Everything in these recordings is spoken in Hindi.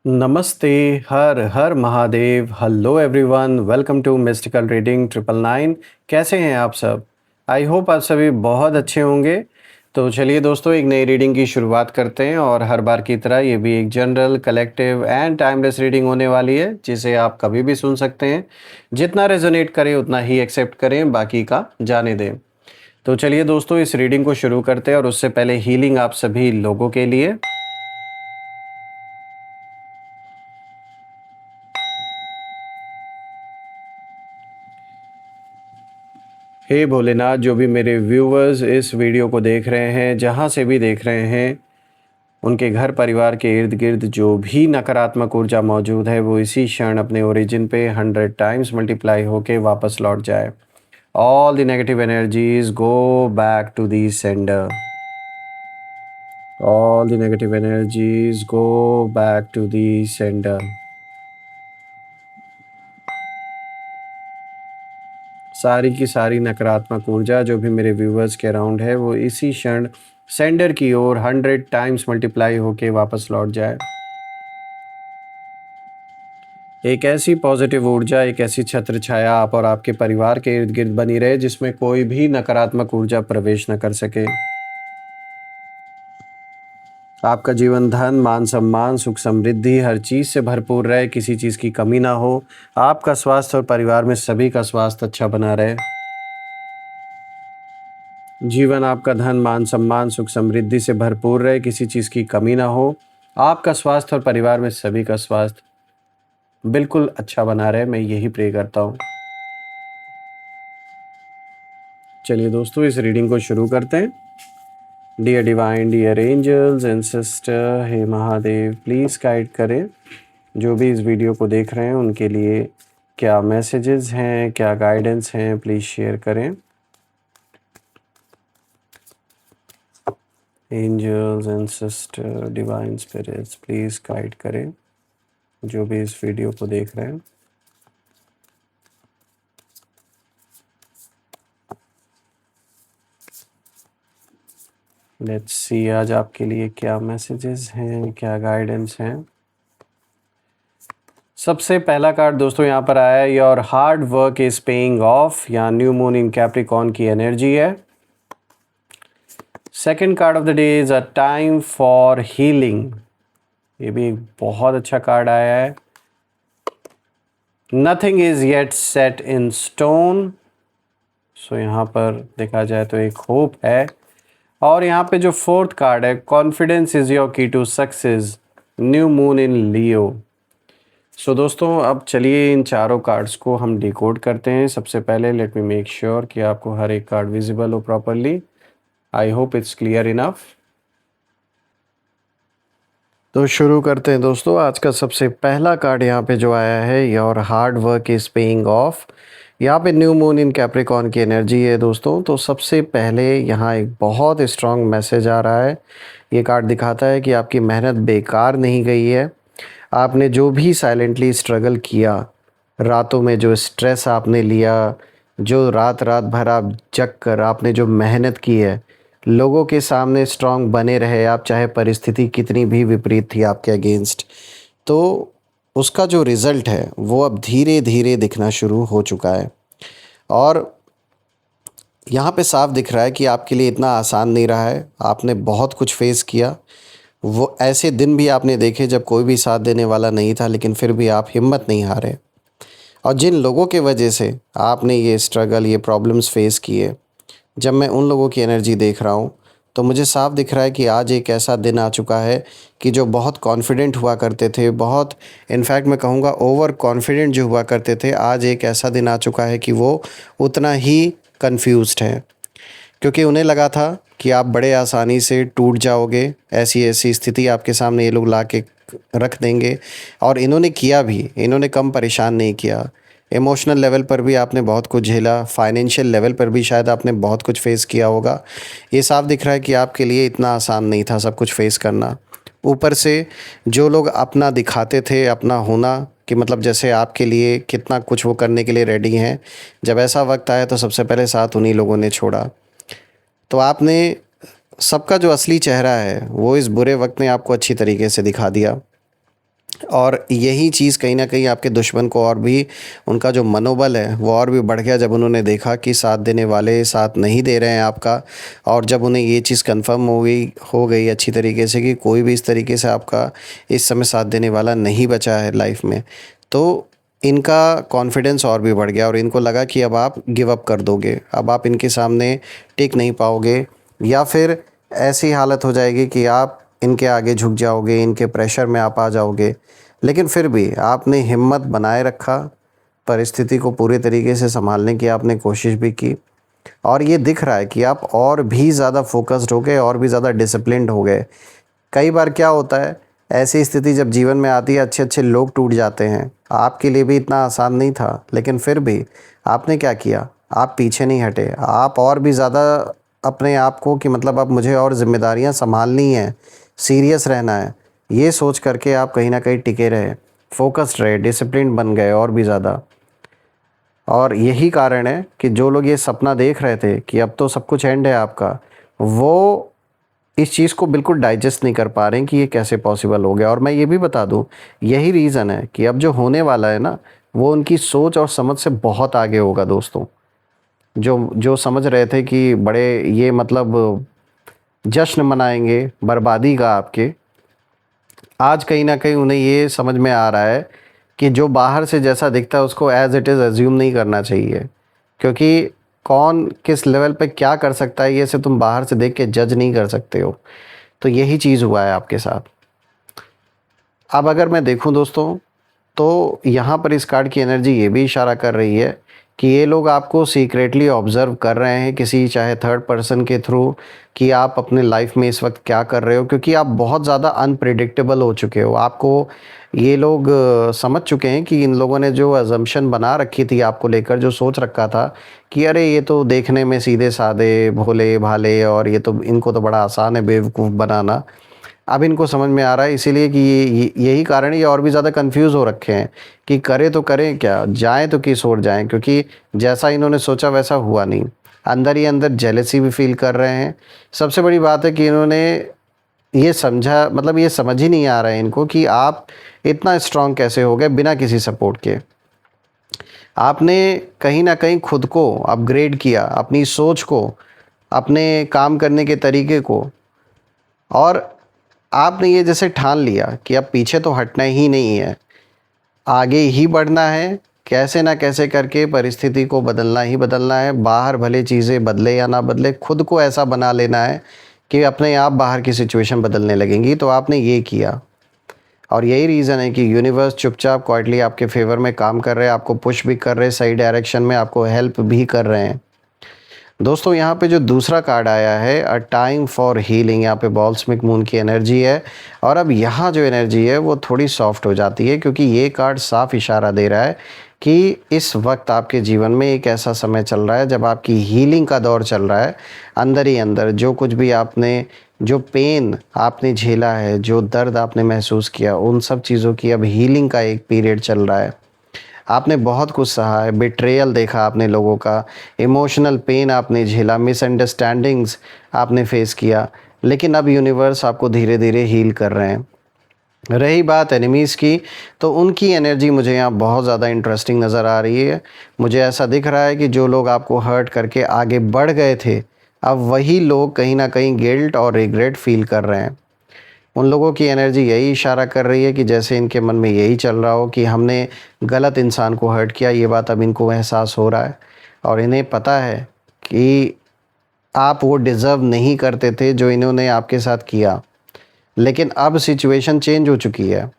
नमस्ते, हर हर Mahadev, hello everyone, welcome to mystical reading 999। कैसे हैं आप सब? आई होप आप सभी बहुत अच्छे होंगे। तो चलिए दोस्तों, एक नई रीडिंग की शुरुआत करते हैं और हर बार की तरह ये भी एक general, collective and timeless reading होने वाली है, जिसे आप कभी भी सुन सकते हैं। जितना रेजोनेट करें उतना ही एक्सेप्ट करें, बाकी का जाने दें। तो चलिए दोस्तों, इस रीडिंग को शुरू करते हैं और उससे पहले हीलिंग आप सभी लोगों के लिए। हे भोलेनाथ, जो भी मेरे व्यूवर्स इस वीडियो को देख रहे हैं, जहाँ से भी देख रहे हैं, उनके घर परिवार के इर्द गिर्द जो भी नकारात्मक ऊर्जा मौजूद है वो इसी क्षण अपने ओरिजिन पे 100 टाइम्स मल्टीप्लाई होके वापस लौट जाए। All the negative energies go back to the sender. All the negative energies go back to the sender. सारी की सारी नकारात्मक ऊर्जा जो भी मेरे व्यूवर्स के अराउंड है वो इसी क्षण सेंडर की ओर 100 टाइम्स मल्टीप्लाई होके वापस लौट जाए। एक ऐसी पॉजिटिव ऊर्जा, एक ऐसी छत्र छाया आप और आपके परिवार के इर्द गिर्द बनी रहे जिसमें कोई भी नकारात्मक ऊर्जा प्रवेश न कर सके। आपका जीवन धन, मान सम्मान, सुख समृद्धि हर चीज से भरपूर रहे, किसी चीज की कमी ना हो। आपका स्वास्थ्य और परिवार में सभी का स्वास्थ्य अच्छा बना रहे। जीवन आपका धन, मान सम्मान, सुख समृद्धि से भरपूर रहे, किसी चीज़ की कमी ना हो। आपका स्वास्थ्य और परिवार में सभी का स्वास्थ्य बिल्कुल अच्छा बना रहे, मैं यही प्रे करता हूँ। चलिए दोस्तों, इस रीडिंग को शुरू करते हैं। Dear divine, dear angels and sister, हे महादेव, प्लीज़ गाइड करें जो भी इस वीडियो को देख रहे हैं उनके लिए क्या मैसेजेस हैं, क्या गाइडेंस हैं, प्लीज़ शेयर करें। Angels and sister, divine spirits, please guide करें जो भी इस वीडियो को देख रहे हैं। लेट्स सी आज आपके लिए क्या मैसेजेस हैं, क्या गाइडेंस हैं। सबसे पहला कार्ड दोस्तों यहाँ पर आया है, your hard work is paying off. यहाँ न्यू मून इन कैप्रिकॉर्न की एनर्जी है। Second card of the day is a time for healing. ये भी एक बहुत अच्छा कार्ड आया है। Nothing is yet set in stone. So यहाँ पर देखा जाए तो एक होप है। और यहाँ पे जो फोर्थ कार्ड है, confidence is your key to success, new moon in Leo. So दोस्तों, अब चलिए इन चारों कार्ड्स को हम डिकोड करते हैं। सबसे पहले लेट मी मेक श्योर कि आपको हर एक कार्ड विजिबल हो properly. I hope it's clear enough. तो शुरू करते हैं दोस्तों। आज का सबसे पहला कार्ड यहाँ पे जो आया है, your hard work is paying off. यहाँ पे न्यू मून इन कैप्रिकॉर्न की एनर्जी है दोस्तों। तो सबसे पहले यहाँ एक बहुत स्ट्रॉन्ग मैसेज आ रहा है। ये कार्ड दिखाता है कि आपकी मेहनत बेकार नहीं गई है। आपने जो भी साइलेंटली स्ट्रगल किया, रातों में जो स्ट्रेस आपने लिया, जो रात रात भर आप जग कर आपने जो मेहनत की है, लोगों के सामने स्ट्रांग बने रहे आप, चाहे परिस्थिति कितनी भी विपरीत थी आपके अगेंस्ट, तो उसका जो रिज़ल्ट है वो अब धीरे धीरे दिखना शुरू हो चुका है। और यहाँ पे साफ दिख रहा है कि आपके लिए इतना आसान नहीं रहा है। आपने बहुत कुछ फेस किया। वो ऐसे दिन भी आपने देखे जब कोई भी साथ देने वाला नहीं था, लेकिन फिर भी आप हिम्मत नहीं हारे। और जिन लोगों के वजह से आपने ये स्ट्रगल, ये प्रॉब्लम्स फेस किए, जब मैं उन लोगों की एनर्जी देख रहा हूँ तो मुझे साफ दिख रहा है कि आज एक ऐसा दिन आ चुका है कि जो बहुत कॉन्फिडेंट हुआ करते थे, बहुत इनफैक्ट मैं कहूँगा ओवर कॉन्फिडेंट जो हुआ करते थे, आज एक ऐसा दिन आ चुका है कि वो उतना ही कंफ्यूज्ड हैं। क्योंकि उन्हें लगा था कि आप बड़े आसानी से टूट जाओगे, ऐसी ऐसी स्थिति आपके सामने ये लोग ला के रख देंगे। और इन्होंने किया भी, इन्होंने कम परेशान नहीं किया। इमोशनल लेवल पर भी आपने बहुत कुछ झेला, फाइनेंशियल लेवल पर भी शायद आपने बहुत कुछ फेस किया होगा। ये साफ दिख रहा है कि आपके लिए इतना आसान नहीं था सब कुछ फेस करना। ऊपर से जो लोग अपना दिखाते थे, अपना होना, कि मतलब जैसे आपके लिए कितना कुछ वो करने के लिए रेडी हैं, जब ऐसा वक्त आया तो सबसे पहले साथ उन्हीं लोगों ने छोड़ा। तो आपने सबका जो असली चेहरा है वो इस बुरे वक्त ने आपको अच्छी तरीके से दिखा दिया। और यही चीज़ कहीं न कहीं आपके दुश्मन को और भी उनका जो मनोबल है वो और भी बढ़ गया जब उन्होंने देखा कि साथ देने वाले साथ नहीं दे रहे हैं आपका। और जब उन्हें ये चीज़ कन्फ़र्म हो गई अच्छी तरीके से कि कोई भी इस तरीके से आपका इस समय साथ देने वाला नहीं बचा है लाइफ़ में, तो इनका कॉन्फिडेंस और भी बढ़ गया और इनको लगा कि अब आप गिव अप कर दोगे, अब आप इनके सामने टिक नहीं पाओगे, या फिर ऐसी हालत हो जाएगी कि आप इनके आगे झुक जाओगे, इनके प्रेशर में आप आ जाओगे। लेकिन फिर भी आपने हिम्मत बनाए रखा, परिस्थिति को पूरे तरीके से सँभालने की आपने कोशिश भी की, और ये दिख रहा है कि आप और भी ज़्यादा फ़ोकस्ड हो गए, और भी ज़्यादा डिसिप्लिन्ड हो गए। कई बार क्या होता है, ऐसी स्थिति जब जीवन में आती है, अच्छे-अच्छे लोग टूट जाते हैं। आपके लिए भी इतना आसान नहीं था, लेकिन फिर भी आपने क्या किया, आप पीछे नहीं हटे। आप और भी ज़्यादा अपने आप को कि मतलब अब मुझे और ज़िम्मेदारियाँ सँभालनी हैं, सीरियस रहना है, ये सोच कर के आप कहीं न कहीं टिके रहे, फ़ोकस्ड रहे, डिसिप्लिन्ड बन गए और भी ज़्यादा। और यही कारण है कि जो लोग ये सपना देख रहे थे कि अब तो सब कुछ एंड है आपका, वो इस चीज़ को बिल्कुल डाइजेस्ट नहीं कर पा रहे हैं कि ये कैसे पॉसिबल हो गया। और मैं ये भी बता दूँ, यही रीज़न है कि अब जो होने वाला है ना, वो उनकी सोच और समझ से बहुत आगे होगा दोस्तों। जो जो समझ रहे थे कि बड़े ये मतलब जश्न मनाएँगे बर्बादी का आपके, आज कहीं न कहीं उन्हें ये समझ में आ रहा है कि जो बाहर से जैसा दिखता है उसको एज़ इट इज़ अज़्यूम नहीं करना चाहिए। क्योंकि कौन किस लेवल पे क्या कर सकता है, ये सिर्फ़ तुम बाहर से देख के जज नहीं कर सकते हो। तो यही चीज़ हुआ है आपके साथ। अब अगर मैं देखूँ दोस्तों, तो यहाँ पर इस कार्ड की एनर्जी ये भी इशारा कर रही है कि ये लोग आपको सीक्रेटली ऑब्ज़र्व कर रहे हैं, किसी चाहे थर्ड पर्सन के थ्रू, कि आप अपने लाइफ में इस वक्त क्या कर रहे हो, क्योंकि आप बहुत ज़्यादा अनप्रिडिक्टेबल हो चुके हो। आपको ये लोग समझ चुके हैं कि इन लोगों ने जो अजम्पशन बना रखी थी आपको लेकर, जो सोच रखा था कि अरे ये तो देखने में सीधे साधे भोले भाले और ये तो इनको तो बड़ा आसान है बेवकूफ़ बनाना, अब इनको समझ में आ रहा है। इसीलिए कि यही कारण है, ये और भी ज़्यादा कंफ्यूज हो रखे हैं कि करें तो करें क्या, जाएं तो किस ओर जाएं, क्योंकि जैसा इन्होंने सोचा वैसा हुआ नहीं। अंदर ही अंदर जेलसी भी फील कर रहे हैं। सबसे बड़ी बात है कि इन्होंने ये समझा, मतलब ये समझ ही नहीं आ रहा है इनको कि आप इतना स्ट्रांग कैसे हो गए बिना किसी सपोर्ट के। आपने कहीं ना कहीं खुद को अपग्रेड किया, अपनी सोच को, अपने काम करने के तरीके को, और आपने ये जैसे ठान लिया कि अब पीछे तो हटना ही नहीं है, आगे ही बढ़ना है, कैसे ना कैसे करके परिस्थिति को बदलना ही बदलना है। बाहर भले चीज़ें बदले या ना बदले, खुद को ऐसा बना लेना है कि अपने आप बाहर की सिचुएशन बदलने लगेंगी। तो आपने ये किया, और यही रीज़न है कि यूनिवर्स चुपचाप क्वाइटली आपके फेवर में काम कर रहे हैं, आपको पुश भी कर रहे हैं सही डायरेक्शन में, आपको हेल्प भी कर रहे हैं। दोस्तों यहाँ पे जो दूसरा कार्ड आया है, अ टाइम फॉर हीलिंग, यहाँ पे बॉल्समिक मून की एनर्जी है। और अब यहाँ जो एनर्जी है वो थोड़ी सॉफ्ट हो जाती है, क्योंकि ये कार्ड साफ इशारा दे रहा है कि इस वक्त आपके जीवन में एक ऐसा समय चल रहा है जब आपकी हीलिंग का दौर चल रहा है। अंदर ही अंदर जो कुछ भी आपने, जो पेन आपने झेला है, जो दर्द आपने महसूस किया, उन सब चीज़ों की अब हीलिंग का एक पीरियड चल रहा है। आपने बहुत कुछ सहा है, बिट्रेयल देखा आपने लोगों का, इमोशनल पेन आपने झेला, मिसअंडरस्टैंडिंग्स आपने फेस किया, लेकिन अब यूनिवर्स आपको धीरे धीरे हील कर रहे हैं। रही बात एनिमीज़ की, तो उनकी एनर्जी मुझे यहाँ बहुत ज़्यादा इंटरेस्टिंग नज़र आ रही है। मुझे ऐसा दिख रहा है कि जो लोग आपको हर्ट करके आगे बढ़ गए थे, अब वही लोग कहीं ना कहीं गिल्ट और रिग्रेट फील कर रहे हैं। उन लोगों की एनर्जी यही इशारा कर रही है कि जैसे इनके मन में यही चल रहा हो कि हमने गलत इंसान को हर्ट किया, ये बात अब इनको एहसास हो रहा है। और इन्हें पता है कि आप वो डिज़र्व नहीं करते थे जो इन्होंने आपके साथ किया, लेकिन अब सिचुएशन चेंज हो चुकी है।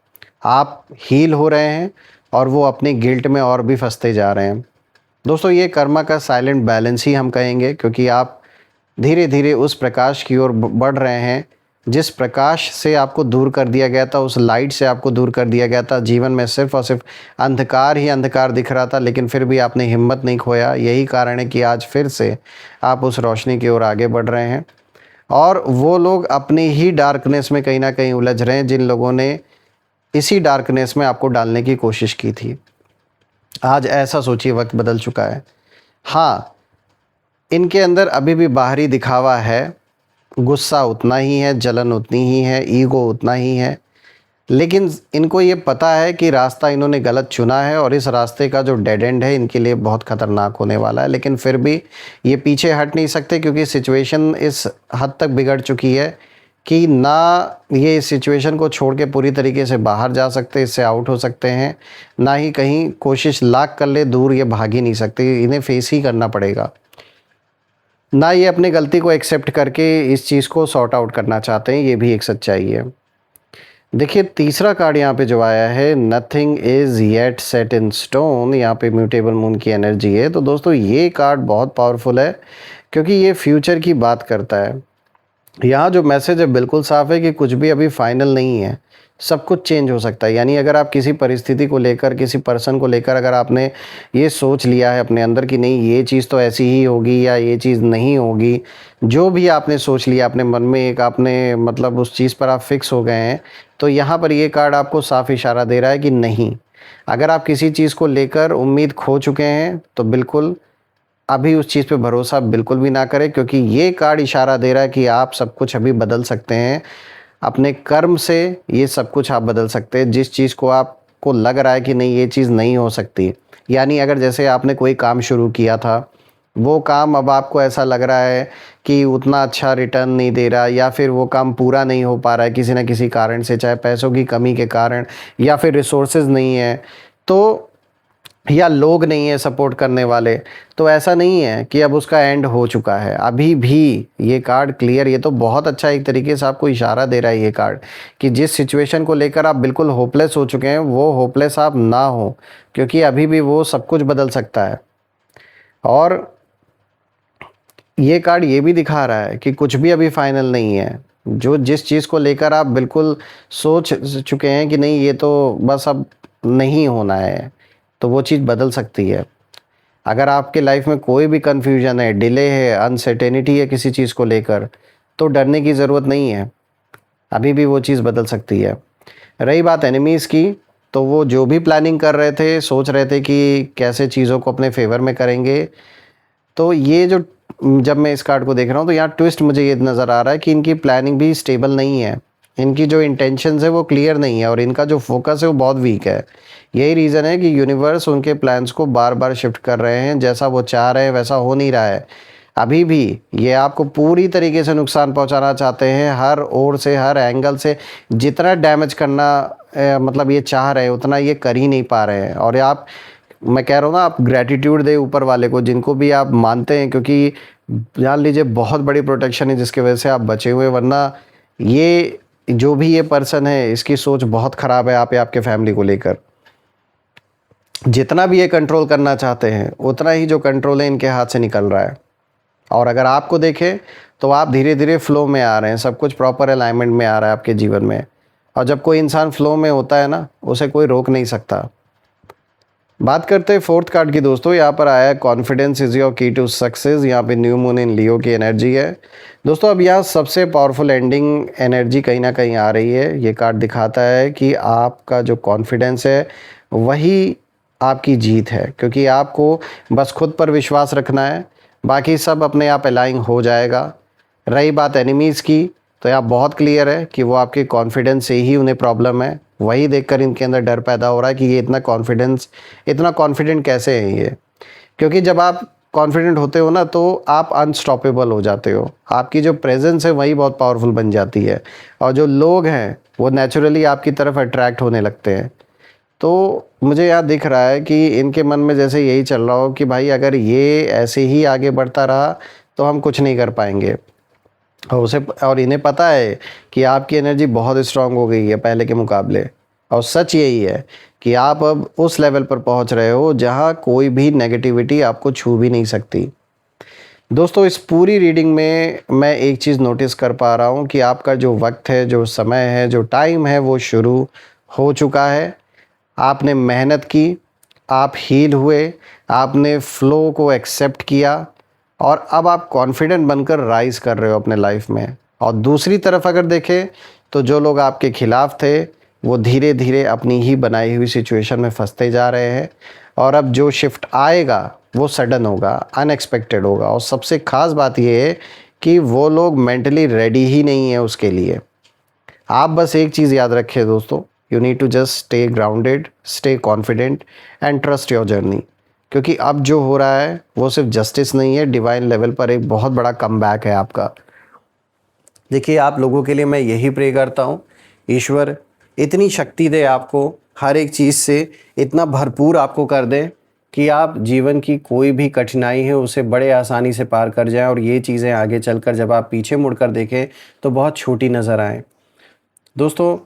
आप हील हो रहे हैं और वो अपने गिल्ट में और भी फंसते जा रहे हैं। दोस्तों ये कर्मा का साइलेंट बैलेंस ही हम कहेंगे, क्योंकि आप धीरे धीरे उस प्रकाश की ओर बढ़ रहे हैं जिस प्रकाश से आपको दूर कर दिया गया था, उस लाइट से आपको दूर कर दिया गया था। जीवन में सिर्फ और सिर्फ अंधकार ही अंधकार दिख रहा था, लेकिन फिर भी आपने हिम्मत नहीं खोया। यही कारण है कि आज फिर से आप उस रोशनी की ओर आगे बढ़ रहे हैं। और वो लोग अपने ही डार्कनेस में कहीं ना कहीं उलझ रहे हैं जिन लोगों ने इसी डार्कनेस में आपको डालने की कोशिश की थी। आज ऐसा सोचिए, वक्त बदल चुका है। हाँ, इनके अंदर अभी भी बाहरी दिखावा है, गुस्सा उतना ही है, जलन उतनी ही है, ईगो उतना ही है, लेकिन इनको ये पता है कि रास्ता इन्होंने गलत चुना है और इस रास्ते का जो डेड एंड है इनके लिए बहुत ख़तरनाक होने वाला है, लेकिन फिर भी ये पीछे हट नहीं सकते क्योंकि सिचुएशन इस हद तक बिगड़ चुकी है कि ना ये इस सिचुएशन को छोड़ के पूरी तरीके से बाहर जा सकते, इससे आउट हो सकते हैं, ना ही कहीं कोशिश लाख कर ले दूर ये भाग ही नहीं सकते, इन्हें फेस ही करना पड़ेगा। ना ये अपनी गलती को एक्सेप्ट करके इस चीज़ को सॉर्ट आउट करना चाहते हैं, ये भी एक सच्चाई है। देखिए तीसरा कार्ड यहाँ पे जो आया है, nothing is yet set in stone, यहाँ पे म्यूटेबल मून की एनर्जी है। तो दोस्तों ये कार्ड बहुत पावरफुल है क्योंकि ये फ्यूचर की बात करता है। यहाँ जो मैसेज है बिल्कुल साफ है कि कुछ भी अभी फाइनल नहीं है, सब कुछ चेंज हो सकता है। यानी अगर आप किसी परिस्थिति को लेकर, किसी पर्सन को लेकर अगर आपने ये सोच लिया है अपने अंदर कि नहीं ये चीज़ तो ऐसी ही होगी या ये चीज़ नहीं होगी, जो भी आपने सोच लिया अपने मन में, एक आपने मतलब उस चीज़ पर आप फिक्स हो गए हैं, तो यहाँ पर ये कार्ड आपको साफ इशारा दे रहा है कि नहीं, अगर आप किसी चीज़ को लेकर उम्मीद खो चुके हैं तो बिल्कुल अभी उस चीज़ पे भरोसा बिल्कुल भी ना करें, क्योंकि ये कार्ड इशारा दे रहा है कि आप सब कुछ अभी बदल सकते हैं। अपने कर्म से ये सब कुछ आप बदल सकते हैं। जिस चीज़ को आपको लग रहा है कि नहीं ये चीज़ नहीं हो सकती, यानी अगर जैसे आपने कोई काम शुरू किया था, वो काम अब आपको ऐसा लग रहा है कि उतना अच्छा रिटर्न नहीं दे रहा, या फिर वो काम पूरा नहीं हो पा रहा है किसी न किसी कारण से, चाहे पैसों की कमी के कारण या फिर रिसोर्सेज नहीं है, तो या लोग नहीं है सपोर्ट करने वाले, तो ऐसा नहीं है कि अब उसका एंड हो चुका है। अभी भी ये कार्ड क्लियर, ये तो बहुत अच्छा एक तरीके से आपको इशारा दे रहा है ये कार्ड कि जिस सिचुएशन को लेकर आप बिल्कुल होपलेस हो चुके हैं, वो होपलेस आप ना हो, क्योंकि अभी भी वो सब कुछ बदल सकता है। और ये कार्ड ये भी दिखा रहा है कि कुछ भी अभी फाइनल नहीं है। जो जिस चीज़ को लेकर आप बिल्कुल सोच चुके हैं कि नहीं ये तो बस अब नहीं होना है, तो वो चीज़ बदल सकती है। अगर आपके लाइफ में कोई भी कन्फ्यूजन है, डिले है, अनसर्टेनिटी है किसी चीज़ को लेकर, तो डरने की ज़रूरत नहीं है, अभी भी वो चीज़ बदल सकती है। रही बात एनिमीज़ की, तो वो जो भी प्लानिंग कर रहे थे, सोच रहे थे कि कैसे चीज़ों को अपने फेवर में करेंगे, तो ये जो जब मैं इस कार्ड को देख रहा हूँ तो यहाँ ट्विस्ट मुझे ये नज़र आ रहा है कि इनकी प्लानिंग भी स्टेबल नहीं है, इनकी जो इंटेंशंस है वो क्लियर नहीं है और इनका जो फोकस है वो बहुत वीक है। यही रीज़न है कि यूनिवर्स उनके प्लान्स को बार बार शिफ्ट कर रहे हैं, जैसा वो चाह रहे हैं वैसा हो नहीं रहा है। अभी भी ये आपको पूरी तरीके से नुकसान पहुंचाना चाहते हैं, हर ओर से, हर एंगल से जितना डैमेज करना मतलब ये चाह रहे हैं उतना ये कर ही नहीं पा रहे हैं। और आप, मैं कह रहा हूँ ना, आप ग्रैटिट्यूड दे ऊपर वाले को, जिनको भी आप मानते हैं, क्योंकि जान लीजिए बहुत बड़ी प्रोटेक्शन है जिसकी वजह से आप बचे हुए, वरना ये जो भी ये पर्सन है इसकी सोच बहुत ख़राब है आप या आपके फैमिली को लेकर। जितना भी ये कंट्रोल करना चाहते हैं उतना ही जो कंट्रोल है इनके हाथ से निकल रहा है। और अगर आपको देखें तो आप धीरे धीरे फ्लो में आ रहे हैं, सब कुछ प्रॉपर अलाइनमेंट में आ रहा है आपके जीवन में। और जब कोई इंसान फ्लो में होता है ना, उसे कोई रोक नहीं सकता। बात करते हैं फोर्थ कार्ड की दोस्तों। यहाँ पर आया है confidence is your key to success. यहाँ पे न्यू मून इन लियो की एनर्जी है दोस्तों। अब यहाँ सबसे पावरफुल एंडिंग एनर्जी कहीं ना कहीं आ रही है। ये कार्ड दिखाता है कि आपका जो कॉन्फिडेंस है वही आपकी जीत है, क्योंकि आपको बस खुद पर विश्वास रखना है, बाकी सब अपने आप अलाइन हो जाएगा। रही बात एनिमीज़ की, तो यहाँ बहुत क्लियर है कि वो आपके कॉन्फिडेंस से ही उन्हें प्रॉब्लम है, वही देखकर इनके अंदर डर पैदा हो रहा है कि ये इतना कॉन्फिडेंट कैसे हैं ये। क्योंकि जब आप कॉन्फिडेंट होते हो ना तो आप अनस्टॉपेबल हो जाते हो, आपकी जो प्रेजेंस है वही बहुत पावरफुल बन जाती है और जो लोग हैं वो नेचुरली आपकी तरफ अट्रैक्ट होने लगते हैं। तो मुझे यहाँ दिख रहा है कि इनके मन में जैसे यही चल रहा हो कि भाई अगर ये ऐसे ही आगे बढ़ता रहा तो हम कुछ नहीं कर पाएंगे। और इन्हें पता है कि आपकी एनर्जी बहुत स्ट्रांग हो गई है पहले के मुकाबले। और सच यही है कि आप अब उस लेवल पर पहुंच रहे हो जहां कोई भी नेगेटिविटी आपको छू भी नहीं सकती। दोस्तों इस पूरी रीडिंग में मैं एक चीज़ नोटिस कर पा रहा हूं कि आपका जो वक्त है, जो समय है, जो टाइम है वो शुरू हो चुका है। आपने मेहनत की, आप हील हुए, आपने फ़्लो को एक्सेप्ट किया और अब आप कॉन्फिडेंट बनकर राइज़ कर रहे हो अपने लाइफ में। और दूसरी तरफ अगर देखें तो जो लोग आपके ख़िलाफ़ थे वो धीरे धीरे अपनी ही बनाई हुई सिचुएशन में फंसते जा रहे हैं। और अब जो शिफ्ट आएगा वो सडन होगा, अनएक्सपेक्टेड होगा। और सबसे ख़ास बात ये है कि वो लोग मेंटली रेडी ही नहीं है उसके लिए। आप बस एक चीज़ याद रखें दोस्तों, you need to just stay grounded, stay confident and trust your journey, क्योंकि अब जो हो रहा है वो सिर्फ जस्टिस नहीं है, डिवाइन लेवल पर एक बहुत बड़ा कमबैक है आपका। देखिए, आप लोगों के लिए मैं यही प्रे करता हूँ, ईश्वर इतनी शक्ति दे आपको, हर एक चीज़ से इतना भरपूर आपको कर दे कि आप जीवन की कोई भी कठिनाई है उसे बड़े आसानी से पार कर जाएं, और ये चीज़ें आगे चलकर जब आप पीछे मुड़कर देखें तो बहुत छोटी नज़र आएँ। दोस्तों,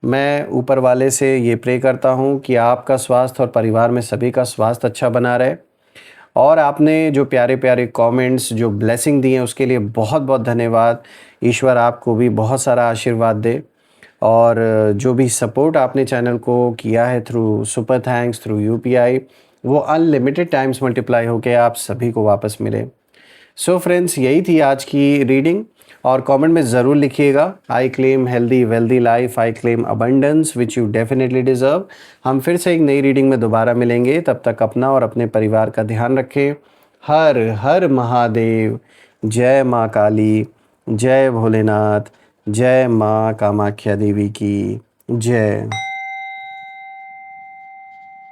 मैं ऊपर वाले से ये प्रे करता हूँ कि आपका स्वास्थ्य और परिवार में सभी का स्वास्थ्य अच्छा बना रहे, और आपने जो प्यारे प्यारे कमेंट्स, जो ब्लेसिंग दी हैं, उसके लिए बहुत बहुत धन्यवाद। ईश्वर आपको भी बहुत सारा आशीर्वाद दे, और जो भी सपोर्ट आपने चैनल को किया है through super thanks, through UPI, वो अनलिमिटेड टाइम्स मल्टीप्लाई होकर आप सभी को वापस मिले। सो फ्रेंड्स, यही थी आज की रीडिंग, और कमेंट में ज़रूर लिखिएगा, I claim healthy wealthy life, I claim abundance which you definitely deserve. हम फिर से एक नई रीडिंग में दोबारा मिलेंगे, तब तक अपना और अपने परिवार का ध्यान रखें। हर हर महादेव। जय माँ काली, जय भोलेनाथ, जय माँ कामाख्या देवी की जय।